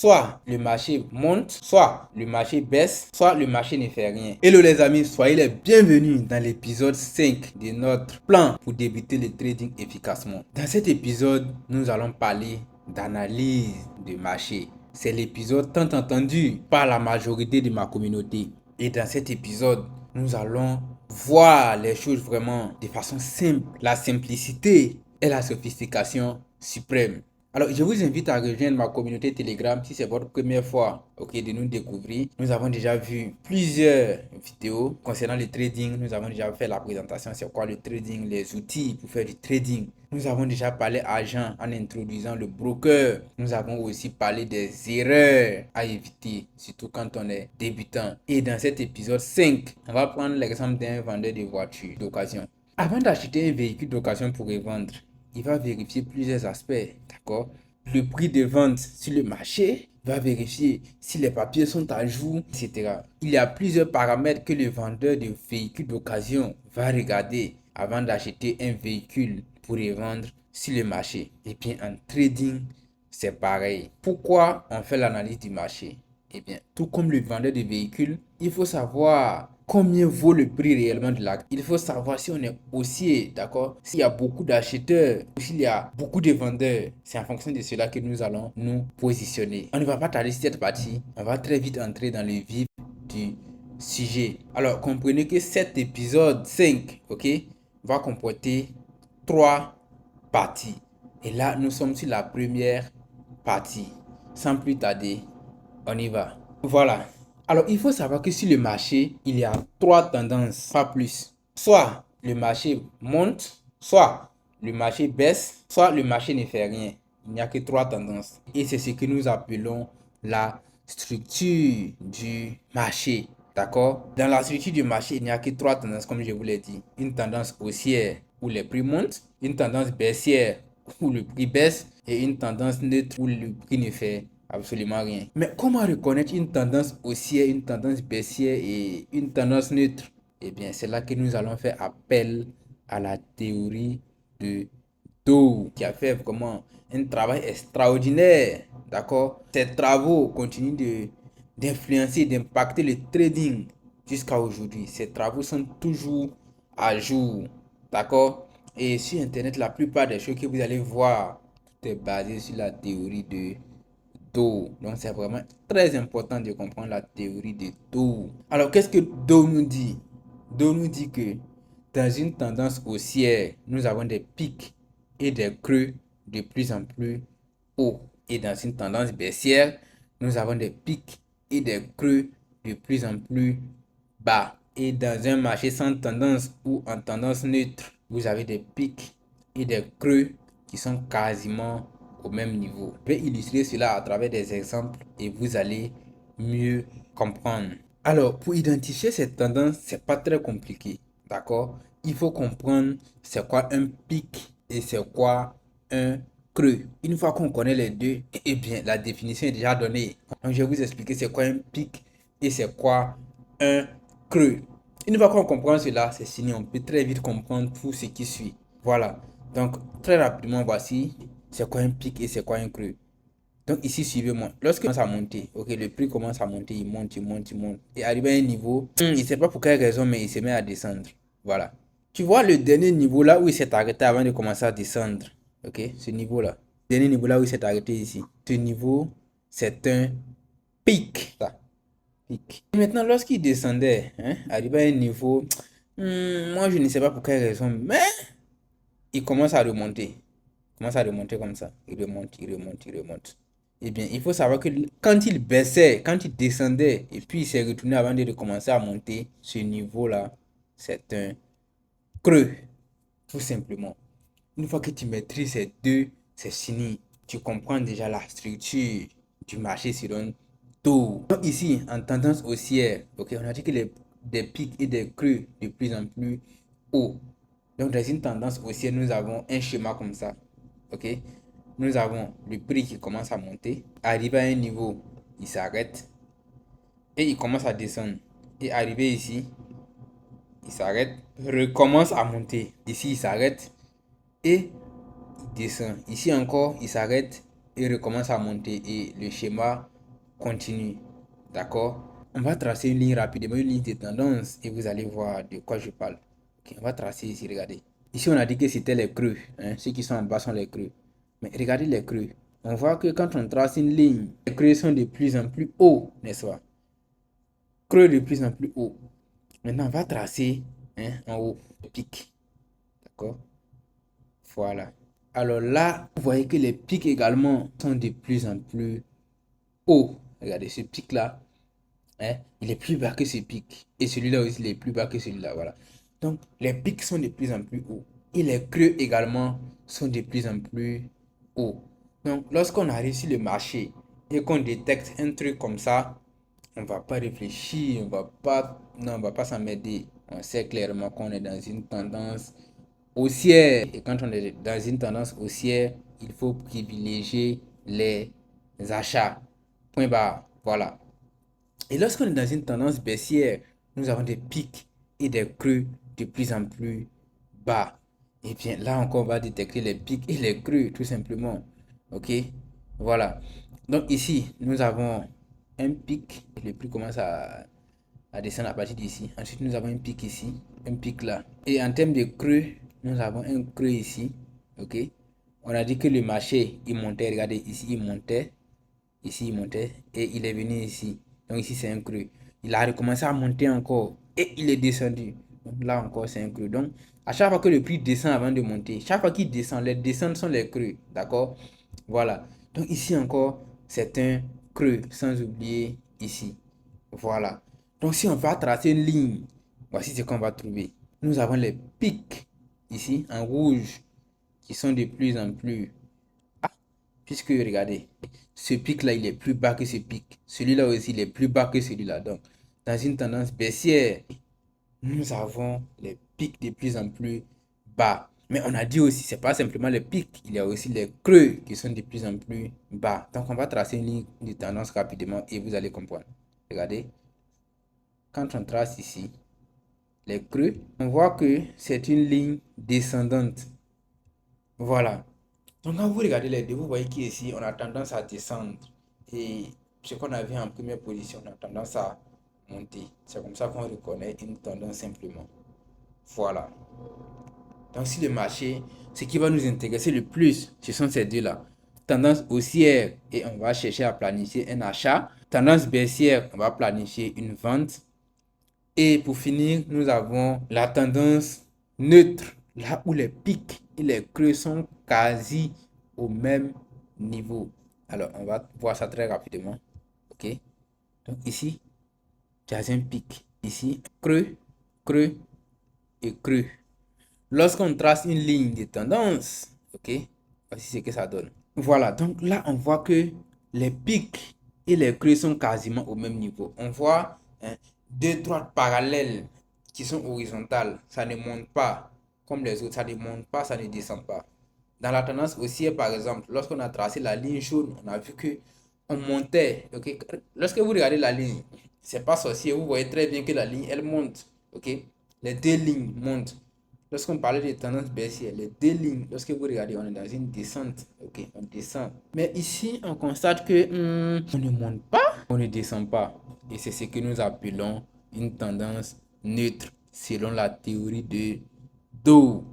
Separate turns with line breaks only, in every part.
soit le marché monte, soit le marché baisse, soit le marché ne fait rien. Hello les amis, soyez les bienvenus dans l'épisode 5 de notre plan pour débuter le trading efficacement. Dans cet épisode, nous allons parler d'analyse de marché. C'est l'épisode tant entendu par la majorité de ma communauté. Et dans cet épisode, nous allons voir les choses vraiment de façon simple. La simplicité et la sophistication suprême. Alors, je vous invite à rejoindre ma communauté Telegram si c'est votre première fois de nous découvrir. Nous avons déjà vu plusieurs vidéos concernant le trading. Nous avons déjà fait la présentation, c'est quoi le trading, les outils pour faire du trading. Nous avons déjà parlé argent en introduisant le broker. Nous avons aussi parlé des erreurs à éviter, surtout quand on est débutant. Et dans cet épisode 5, on va prendre l'exemple d'un vendeur de voitures d'occasion. Avant d'acheter un véhicule d'occasion pour revendre, il va vérifier plusieurs aspects, d'accord? Le prix de vente sur le marché, il va vérifier si les papiers sont à jour, etc. Il y a plusieurs paramètres que le vendeur de véhicules d'occasion va regarder avant d'acheter un véhicule pour revendre sur le marché. Et bien en trading, c'est pareil. Pourquoi on fait l'analyse du marché? Eh bien, tout comme le vendeur de véhicules, il faut savoir combien vaut le prix réellement de l'acte. Il faut savoir si on est haussier, d'accord? S'il y a beaucoup d'acheteurs ou s'il y a beaucoup de vendeurs. C'est en fonction de cela que nous allons nous positionner. On ne va pas tarder sur cette partie. On va très vite entrer dans le vif du sujet. Alors, comprenez que cet épisode 5, va comporter 3 parties. Et là, nous sommes sur la première partie. Sans plus tarder, on y va. Voilà. Alors, il faut savoir que sur le marché, il y a 3 tendances, pas plus. Soit le marché monte, soit le marché baisse, soit le marché ne fait rien. Il n'y a que 3 tendances. Et c'est ce que nous appelons la structure du marché. D'accord? Dans la structure du marché, il n'y a que 3 tendances, comme je vous l'ai dit. Une tendance haussière où les prix montent, une tendance baissière où le prix baisse et une tendance neutre où le prix ne fait absolument rien. Mais comment reconnaître une tendance haussière, une tendance baissière et une tendance neutre? Eh bien, c'est là que nous allons faire appel à la théorie de Dow, qui a fait vraiment un travail extraordinaire. D'accord? Ces travaux continuent d'influencer, d'impacter le trading jusqu'à aujourd'hui. Ces travaux sont toujours à jour. D'accord? Et sur Internet, la plupart des choses que vous allez voir, tout est basé sur la théorie de Dow. Donc, c'est vraiment très important de comprendre la théorie de Dow. Alors, qu'est-ce que Dow nous dit? Dow nous dit que dans une tendance haussière, nous avons des pics et des creux de plus en plus hauts. Et dans une tendance baissière, nous avons des pics et des creux de plus en plus bas. Et dans un marché sans tendance ou en tendance neutre, vous avez des pics et des creux qui sont quasiment au même niveau. Je vais illustrer cela à travers des exemples et vous allez mieux comprendre. Alors, pour identifier cette tendance, c'est pas très compliqué. D'accord? Il faut comprendre c'est quoi un pic et c'est quoi un creux. Une fois qu'on connaît les deux, eh bien, la définition est déjà donnée. Donc, je vais vous expliquer c'est quoi un pic et c'est quoi un creux. Une fois qu'on comprend cela, c'est fini. On peut très vite comprendre tout ce qui suit. Voilà. Donc, très rapidement, voici c'est quoi un pic et c'est quoi un creux. Donc ici, suivez-moi. Lorsque commence à monter, le prix commence à monter, il monte, il monte, il monte. Et arrivé à un niveau, il ne sait pas pour quelle raison, mais il se met à descendre. Voilà. Tu vois le dernier niveau là où il s'est arrêté avant de commencer à descendre. Ok, ce niveau là. Le dernier niveau là où il s'est arrêté ici. Ce niveau, c'est un pic. Ça, pic. Et maintenant, lorsqu'il descendait, arrivé à un niveau, moi je ne sais pas pour quelle raison, mais il commence à remonter. Il commence à remonter comme ça. Il remonte, il remonte, il remonte. Eh bien, il faut savoir que quand il baissait, quand il descendait, et puis il s'est retourné avant de recommencer à monter, ce niveau-là, c'est un creux, tout simplement. Une fois que tu maîtrises ces deux, c'est fini. Tu comprends déjà la structure du marché sur un taux. Donc ici, en tendance haussière, on a dit que des pics et des creux de plus en plus hauts. Donc dans une tendance haussière, nous avons un schéma comme ça. Ok? Nous avons le prix qui commence à monter. Arrivé à un niveau, il s'arrête. Et il commence à descendre. Et arrivé ici, il s'arrête. Recommence à monter. Ici, il s'arrête. Et il descend. Ici encore, il s'arrête. il recommence à monter et le schéma continue. D'accord? On va tracer une ligne rapidement, une ligne de tendance et vous allez voir de quoi je parle. Ok, on va tracer ici, regardez. Ici, on a dit que c'était les creux. Hein, ceux qui sont en bas sont les creux. Mais regardez les creux. On voit que quand on trace une ligne, les creux sont de plus en plus hauts, n'est-ce pas? Creux de plus en plus haut. Maintenant, on va tracer en haut le pic. D'accord? Voilà. Alors là, vous voyez que les pics également sont de plus en plus hauts. Regardez ce pic-là. Hein, il est plus bas que ce pic. Et celui-là aussi, il est plus bas que celui-là. Voilà. Donc, les pics sont de plus en plus hauts. Et les creux également sont de plus en plus hauts. Donc, lorsqu'on arrive sur le marché et qu'on détecte un truc comme ça, on va pas réfléchir, on va pas s'emmerder. On sait clairement qu'on est dans une tendance haussière. Et quand on est dans une tendance haussière, il faut privilégier les achats. Point barre. Voilà. Et lorsqu'on est dans une tendance baissière, nous avons des pics et des creux de plus en plus bas. Et bien là encore, on va détecter les pics et les creux tout simplement. Ok? Voilà. Donc ici, nous avons un pic. Le prix commence à descendre à partir d'ici. Ensuite, nous avons un pic ici, un pic là. Et en termes de creux, nous avons un creux ici. Ok? On a dit que le marché, il montait. Regardez, ici, il montait. Ici, il montait et il est venu ici. Donc ici, c'est un creux. Il a recommencé à monter encore et il est descendu. Donc là encore, c'est un creux. Donc, à chaque fois que le prix descend avant de monter, chaque fois qu'il descend, les descentes sont les creux. D'accord? Voilà. Donc ici encore, c'est un creux, sans oublier ici. Voilà. Donc si on va tracer une ligne, voici ce qu'on va trouver. Nous avons les pics ici en rouge qui sont de plus en plus. Puisque regardez, ce pic-là, il est plus bas que ce pic. Celui-là aussi, il est plus bas que celui-là. Donc, dans une tendance baissière, nous avons les pics de plus en plus bas. Mais on a dit aussi, c'est pas simplement les pics, il y a aussi les creux qui sont de plus en plus bas. Donc, on va tracer une ligne de tendance rapidement et vous allez comprendre. Regardez, quand on trace ici les creux, on voit que c'est une ligne descendante. Voilà. Donc, quand vous regardez les deux, vous voyez qu'ici, on a tendance à descendre. Et ce qu'on avait en première position, on a tendance à monter. C'est comme ça qu'on reconnaît une tendance simplement. Voilà. Donc, si le marché, ce qui va nous intéresser le plus, ce sont ces deux-là. Tendance haussière, et on va chercher à planifier un achat. Tendance baissière, on va planifier une vente. Et pour finir, nous avons la tendance neutre, là où les pics et les creux sont quasi au même niveau. Alors, on va voir ça très rapidement. OK? Donc ici, tu as un pic. Ici, creux, creux et creux. Lorsqu'on trace une ligne de tendance, OK? Voici ce que ça donne. Voilà, donc là, on voit que les pics et les creux sont quasiment au même niveau. On voit deux droites parallèles qui sont horizontales. Ça ne monte pas comme les autres. Ça ne monte pas, ça ne descend pas. Dans la tendance haussière, par exemple, lorsqu'on a tracé la ligne jaune, on a vu que on montait. Ok, lorsque vous regardez la ligne, c'est pas sorcier. Vous voyez très bien que la ligne, elle monte. Ok, les deux lignes montent. Lorsqu'on parlait de tendance baissière, les deux lignes, lorsque vous regardez, on est dans une descente. Ok, on descend. Mais ici, on constate que on ne monte pas, on ne descend pas. Et c'est ce que nous appelons une tendance neutre selon la théorie de Dow.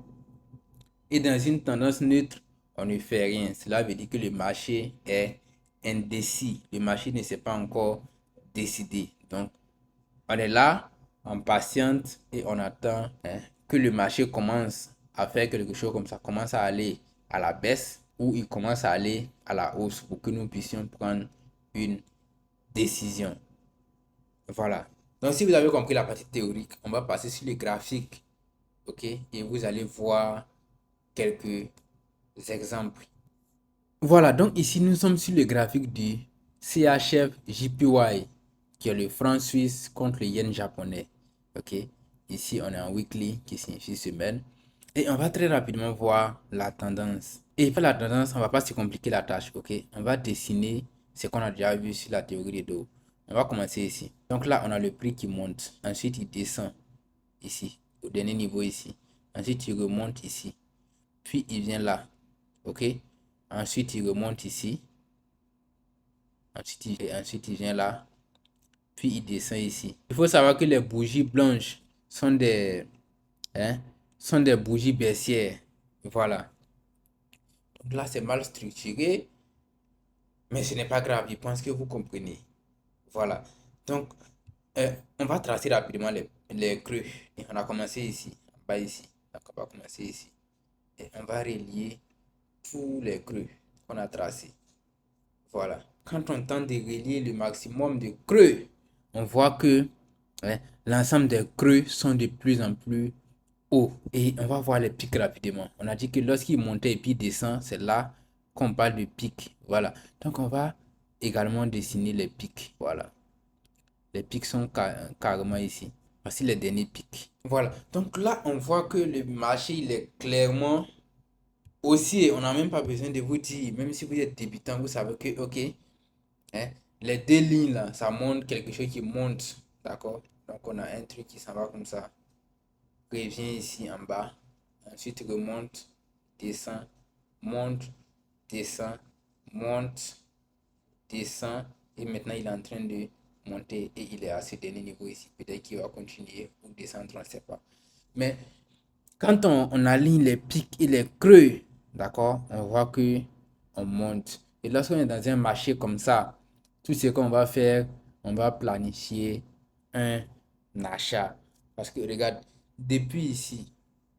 Et dans une tendance neutre, on ne fait rien. Cela veut dire que le marché est indécis. Le marché ne s'est pas encore décidé. Donc, on est là, on patiente et on attend que le marché commence à faire quelque chose comme ça, commence à aller à la baisse ou il commence à aller à la hausse pour que nous puissions prendre une décision. Voilà. Donc, si vous avez compris la partie théorique, on va passer sur les graphiques. OK? Et vous allez voir quelques exemples. Voilà, donc ici nous sommes sur le graphique du CHF JPY, qui est le franc suisse contre le yen japonais. Ok, ici on est en weekly qui signifie semaine. Et on va très rapidement voir la tendance. Et pour la tendance, on va pas se compliquer la tâche. Ok, on va dessiner ce qu'on a déjà vu sur la théorie de dos. On va commencer ici. Donc là, on a le prix qui monte. Ensuite, il descend ici, au dernier niveau ici. Ensuite, il remonte ici. Puis il vient là. Ok. Ensuite, il remonte ici. ensuite il vient là, puis il descend ici. Il faut savoir que les bougies blanches sont sont des bougies baissières. Voilà. Donc là, c'est mal structuré, mais ce n'est pas grave. Je pense que vous comprenez. Voilà. Donc, on va tracer rapidement les creux. Et on a commencé ici, en bas ici. Donc, on va commencer ici. Et on va relier tous les creux qu'on a tracés. Voilà. Quand on tente de relier le maximum de creux, on voit que l'ensemble des creux sont de plus en plus hauts. Et on va voir les pics rapidement. On a dit que lorsqu'il montait et puis descend, c'est là qu'on parle de pic. Voilà. Donc on va également dessiner les pics. Voilà. Les pics sont carrément ici. Voici les derniers pics. Voilà. Donc là, on voit que le marché, il est clairement haussier. On n'a même pas besoin de vous dire, même si vous êtes débutant, vous savez que, ok, hein, les deux lignes là, ça montre quelque chose qui monte. D'accord? Donc on a un truc qui s'en va comme ça. Revient ici en bas. Ensuite remonte, descend, monte, descend, monte, descend. Et maintenant il est en train de monter et il est à ce dernier niveau ici. Peut-être qu'il va continuer ou descendre, on ne sait pas. Mais quand on aligne les pics et les creux, d'accord, on voit que on monte. Et lorsqu'on est dans un marché comme ça, tout ce qu'on va faire, on va planifier un achat. Parce que regarde, depuis ici,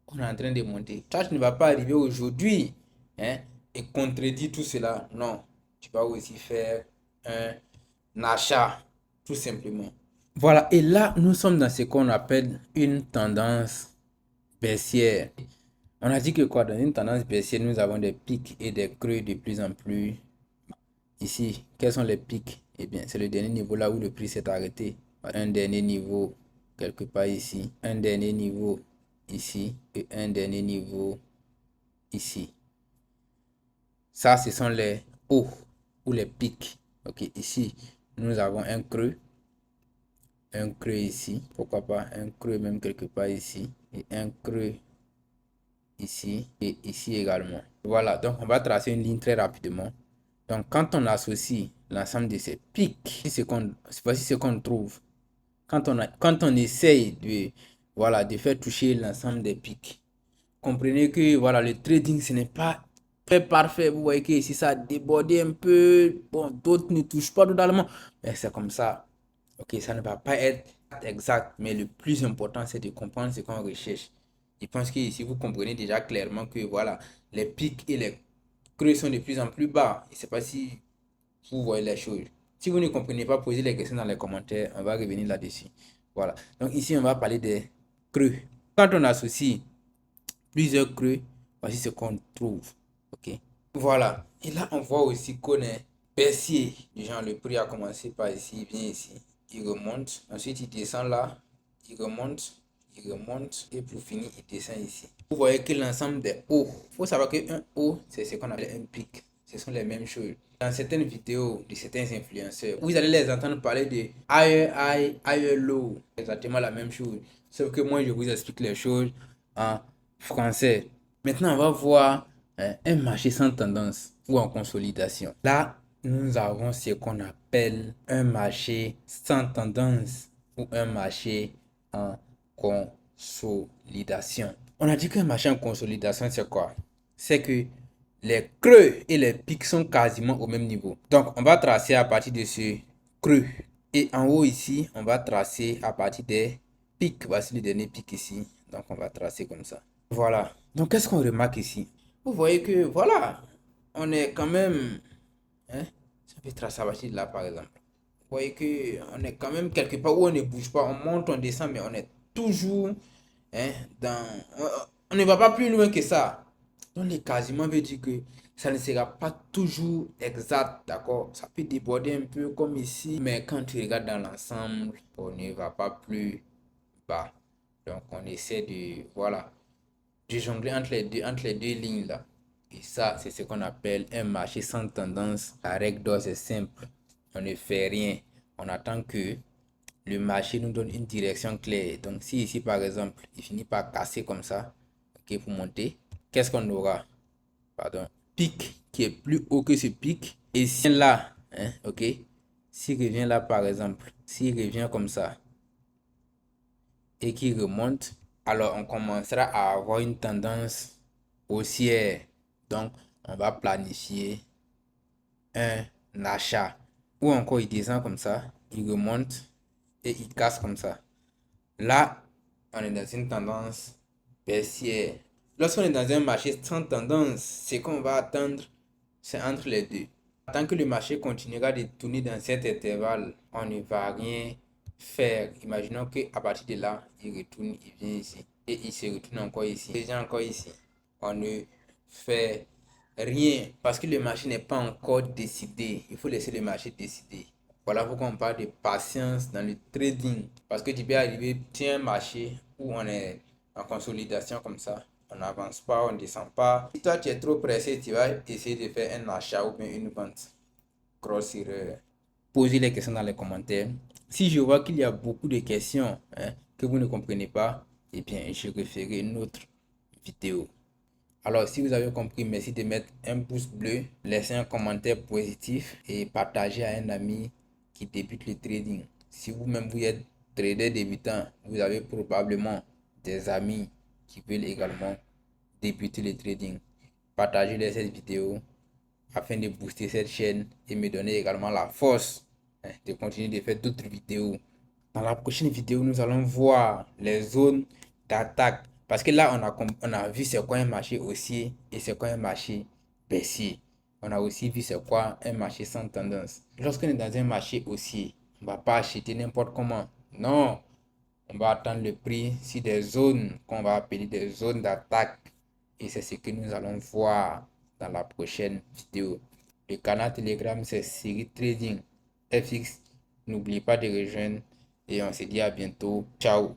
on est en train de monter. Toi, tu ne vas pas arriver aujourd'hui, hein, et contredire tout cela. Non, tu vas aussi faire un achat, tout simplement. Voilà, et là, nous sommes dans ce qu'on appelle une tendance baissière. On a dit que quoi, dans une tendance baissière, nous avons des pics et des creux de plus en plus. Ici, quels sont les pics? Eh bien, c'est le dernier niveau là où le prix s'est arrêté. Un dernier niveau quelque part ici, un dernier niveau ici et un dernier niveau ici. Ça, ce sont les hauts ou les pics. Ok, ici, nous avons un creux ici, pourquoi pas un creux même quelque part ici et un creux ici et ici également. Voilà, donc on va tracer une ligne très rapidement. Donc quand on associe l'ensemble de ces pics, voici ce qu'on trouve. Quand on essaye de, voilà, de faire toucher l'ensemble des pics, comprenez que voilà, le trading ce n'est pas très parfait. Vous voyez que ici ça a débordé un peu. Bon, d'autres ne touchent pas totalement. Mais c'est comme ça. Ok, ça ne va pas être exact. Mais le plus important, c'est de comprendre ce qu'on recherche. Je pense que ici, vous comprenez déjà clairement que voilà, les pics et les creux sont de plus en plus bas. Je ne sais pas si vous voyez les choses. Si vous ne comprenez pas, posez les questions dans les commentaires. On va revenir là-dessus. Voilà. Donc ici, on va parler des creux. Quand on associe plusieurs creux, voici ce qu'on trouve. Ok. Voilà. Et là, on voit aussi qu'on est baissier. Genre, le prix a commencé par ici, il vient ici. Il remonte. Ensuite, il descend là. Il remonte. Il remonte. Et pour finir, il descend ici. Vous voyez que l'ensemble des hauts. Il faut savoir qu'un haut, c'est ce qu'on appelle un pic. Ce sont les mêmes choses. Dans certaines vidéos de certains influenceurs, vous allez les entendre parler de higher high, higher low. Exactement la même chose. Sauf que moi, je vous explique les choses en français. Maintenant, on va voir un marché sans tendance ou en consolidation. Là, nous avons ce qu'on appelle un marché sans tendance ou un marché en consolidation. On a dit qu'un marché en consolidation, c'est quoi? C'est que les creux et les pics sont quasiment au même niveau. Donc, on va tracer à partir de ce creux. Et en haut ici, on va tracer à partir des pics. Voici le dernier pic ici. Donc, on va tracer comme ça. Voilà. Donc, qu'est-ce qu'on remarque ici? Vous voyez que, voilà, on est quand même... Hein, si on peut tracer à partir de là, par exemple. Vous voyez que on est quand même quelque part où on ne bouge pas. On monte, on descend, mais on est toujours hein, dans... On ne va pas plus loin que ça. Donc, les quasiment veut dire que ça ne sera pas toujours exact, d'accord? Ça peut déborder un peu comme ici, mais quand tu regardes dans l'ensemble, on ne va pas plus bas. Donc, on essaie de, voilà, de jongler entre les deux lignes là. Et ça, c'est ce qu'on appelle un marché sans tendance. La règle d'or, c'est simple. On ne fait rien. On attend que le marché nous donne une direction claire. Donc, si ici, par exemple, il finit par casser comme ça, ok, pour monter, qu'est-ce qu'on aura? Pardon, pic qui est plus haut que ce pic. Et si là, hein, ok, s'il revient là par exemple, s'il revient comme ça et qu'il remonte, alors on commencera à avoir une tendance haussière. Donc on va planifier un achat. Ou encore il descend comme ça, il remonte et il casse comme ça. Là, on est dans une tendance baissière. Lorsqu'on est dans un marché sans tendance, ce qu'on va attendre, c'est entre les deux. Tant que le marché continuera de tourner dans cet intervalle, on ne va rien faire. Imaginons qu'à partir de là, il retourne, il vient ici. Et il se retourne encore ici. Déjà encore ici. On ne fait rien parce que le marché n'est pas encore décidé. Il faut laisser le marché décider. Voilà pourquoi on parle de patience dans le trading. Parce que tu peux arriver, tiens un marché où on est en consolidation comme ça. On n'avance pas, on ne descend pas. Si toi tu es trop pressé, tu vas essayer de faire un achat ou bien une vente. Grosse erreur. Posez les questions dans les commentaires. Si je vois qu'il y a beaucoup de questions que vous ne comprenez pas, eh bien je referai une autre vidéo. Alors, si vous avez compris, merci de mettre un pouce bleu, laisser un commentaire positif et partager à un ami qui débute le trading. Si vous-même vous êtes trader débutant, vous avez probablement des amis qui veulent également débuter le trading. Partagez-les cette vidéo afin de booster cette chaîne et me donner également la force de continuer de faire d'autres vidéos. Dans la prochaine vidéo, nous allons voir les zones d'attaque. Parce que là, on a vu c'est quoi un marché haussier et c'est quoi un marché baissier. On a aussi vu c'est quoi un marché sans tendance. Lorsqu'on est dans un marché haussier, on ne va pas acheter n'importe comment. Non, on va attendre le prix sur des zones qu'on va appeler des zones d'attaque. Et c'est ce que nous allons voir dans la prochaine vidéo. Le canal Telegram, c'est Siri Trading FX. N'oubliez pas de rejoindre et on se dit à bientôt. Ciao.